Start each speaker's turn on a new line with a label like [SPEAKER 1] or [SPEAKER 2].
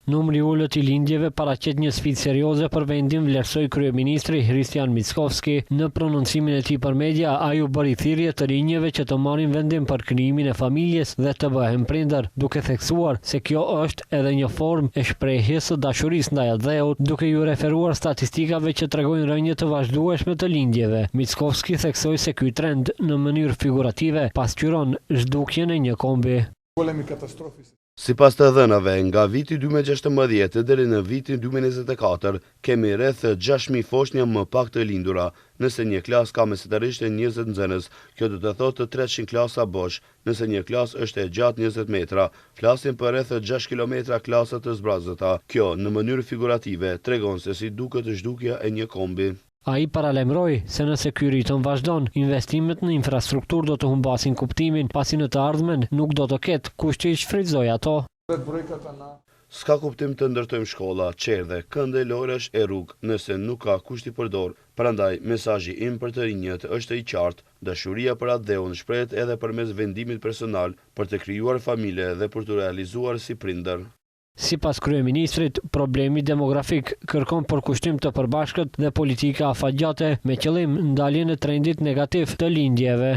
[SPEAKER 1] Numri ullët i lindjeve paraqet një sfidë serioze për vendin, vlerësoi kryeministri Hristijan Mickovski. Në prononcimin e tij për media, ai u bëri thirrje të rinjeve që të marrin vendim për krijimin e familjes dhe të bëhen prindër, duke theksuar se kjo është edhe një formë e shprehjes së dashurisë ndaj Dheut, duke ju referuar statistikave që tregojnë rënje të vazhdueshme të lindjeve. Mickovski theksoi se ky trend në mënyrë figurative pasqyron zhdukjen e një kombi.
[SPEAKER 2] Sipas të dhënave, nga viti 2016 deri në vitin 2024, kemi rreth 6.000 foshnja më pak të lindura. Nëse një klas ka mesatarisht 20 nxënës, kjo do të thotë 300 klasa bosh. Nëse një klas është e gjatë 20 metra, flasim për rreth 6 kilometra klasa të zbrazëta. Kjo, në mënyrë figurative, tregon se si duket zhdukja e një kombi.
[SPEAKER 1] Ai paralemroi se nëse ky ritëm vazhdon, investimet në infrastrukturë do të humbasin kuptimin, pasi në të ardhmen nuk do të ketë kush që i shfrytëzojë ato.
[SPEAKER 2] S'ka kuptim të ndërtojmë shkolla, qerdhe, kënde, lojrash e rrugë, nëse nuk ka kush t'i përdor. Prandaj, mesazhi im për të rinjët është i qartë. Dashuria për atë Dheun shprehet edhe përmes vendimit personal për të krijuar familje dhe për të realizuar si prindër.
[SPEAKER 1] Sipas kryeministrit, problemi demografik kërkon përkushtim të përbashkët dhe politika afatgjate me qëllim ndaljen e trendit negativ të lindjeve.